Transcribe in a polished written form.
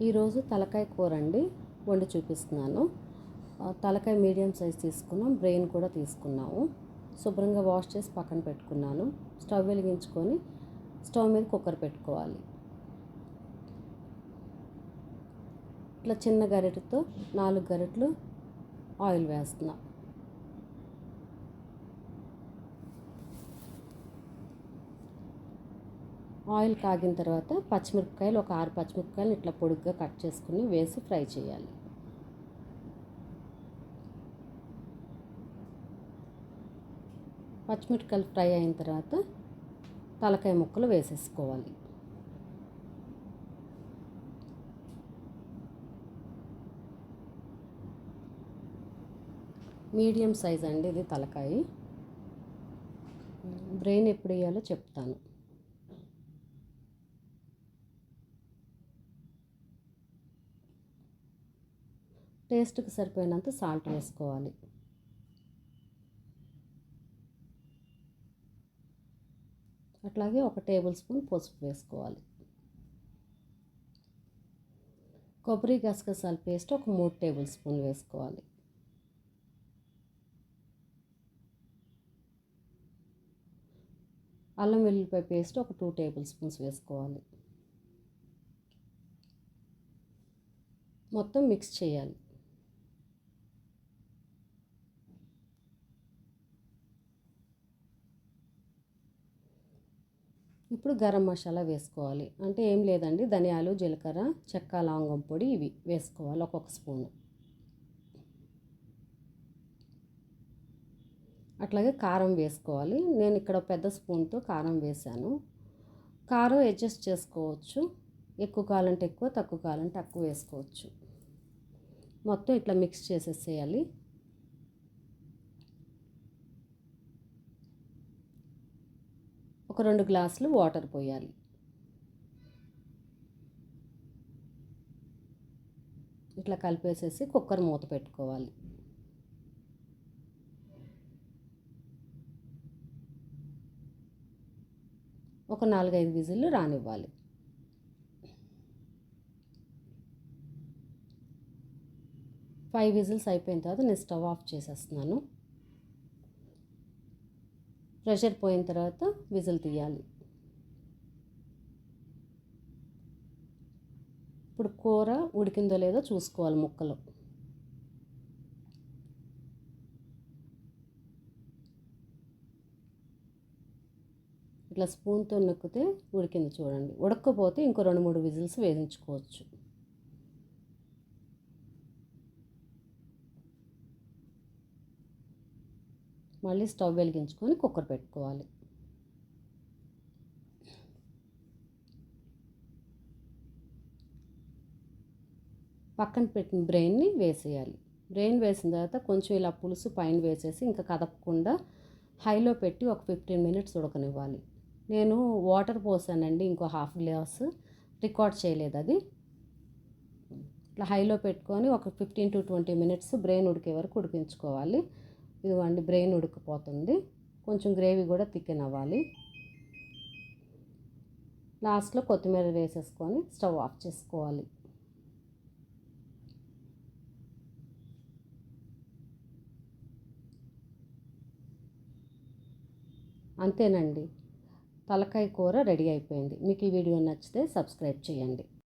ఈరోజు తలకాయ కూర అండి వండి చూపిస్తున్నాను. తలకాయ మీడియం సైజ్ తీసుకున్నాం, బ్రెయిన్ కూడా తీసుకున్నాము. శుభ్రంగా వాష్ చేసి పక్కన పెట్టుకున్నాను. స్టవ్ వెలిగించుకొని స్టవ్ మీద కుక్కర్ పెట్టుకోవాలి. ఇట్లా చిన్న గరిటెతో 4 గరిటెలు ఆయిల్ వేస్తున్నా. ఆయిల్ కాగిన తర్వాత పచ్చిమిరపకాయలు, ఒక 6 పచ్చిమిరపకాయలు ఇట్లా పొడుగ్గా కట్ చేసుకుని వేసి ఫ్రై చేయాలి. పచ్చిమిరపకాయలు ఫ్రై అయిన తర్వాత తలకాయ ముక్కలు వేసేసుకోవాలి. మీడియం సైజ్ అండి ఇది తలకాయ. బ్రెయిన్ ఎప్పుడు వేయాలో చెప్తాను. టేస్ట్కి సరిపోయినంత సాల్ట్ వేసుకోవాలి. అట్లాగే 1 టేబుల్ స్పూన్ పసుపు వేసుకోవాలి. కొబ్బరి గసగసాల పేస్ట్ ఒక 3 టేబుల్ స్పూన్లు వేసుకోవాలి. అల్లం వెల్లుల్లిపాయ పేస్ట్ ఒక 2 టేబుల్ స్పూన్స్ వేసుకోవాలి. మొత్తం మిక్స్ చేయాలి. ఇప్పుడు గరం మసాలా వేసుకోవాలి. అంటే ఏం లేదండి, ధనియాలు, జీలకర్ర, చెక్క, లవంగం పొడి ఇవి వేసుకోవాలి, ఒక్కొక్క స్పూను. అట్లాగే కారం వేసుకోవాలి. నేను ఇక్కడ పెద్ద స్పూన్తో కారం వేసాను. కారం అడ్జస్ట్ చేసుకోవచ్చు, ఎక్కువ కావాలంటే ఎక్కువ, తక్కువ కావాలంటే తక్కువ వేసుకోవచ్చు. మొత్తం ఇట్లా మిక్స్ చేసేసేయాలి. ఒక 2 గ్లాసులు వాటర్ పోయాలి. ఇట్లా కలిపేసేసి కుక్కర్ మూత పెట్టుకోవాలి. ఒక 4-5 విజిల్లు రానివ్వాలి. ఫైవ్ విజిల్స్ అయిపోయిన తర్వాత నేను స్టవ్ ఆఫ్ చేసేస్తున్నాను. ప్రెషర్ పోయిన తర్వాత విజిల్ తీయాలి. ఇప్పుడు కూర ఉడికిందో లేదో చూసుకోవాలి ముక్కలు. ఇట్లా స్పూన్తో నొక్కితే ఉడికింది చూడండి. ఉడకపోతే ఇంకో 2-3 విజిల్స్ వేయించుకోవచ్చు. మళ్ళీ స్టవ్ వెలిగించుకొని కుక్కర్ పెట్టుకోవాలి. పక్కన పెట్టిన బ్రెయిన్ని వేసేయాలి. బ్రెయిన్ వేసిన తర్వాత కొంచెం ఇలా పులుసు పైన వేసేసి ఇంకా కదపకుండా హైలో పెట్టి ఒక 15 మినిట్స్ ఉడకనివ్వాలి. నేను వాటర్ పోసానండి, ఇంకో హాఫ్ గ్లాసు, రికార్డ్ చేయలేదు అది. ఇట్లా హైలో పెట్టుకొని ఒక 15 to 20 మినిట్స్ బ్రెయిన్ ఉడికే వరకు ఉడికించుకోవాలి. ఇదిగోండి, బ్రెయిన్ ఉడికిపోతుంది. కొంచెం గ్రేవీ కూడా థికెన్ అవ్వాలి. లాస్ట్లో కొత్తిమీర వేసేసుకొని స్టవ్ ఆఫ్ చేసుకోవాలి. అంతేనండి, తలకాయ కూర రెడీ అయిపోయింది. మీకు ఈ వీడియో నచ్చితే సబ్స్క్రైబ్ చేయండి.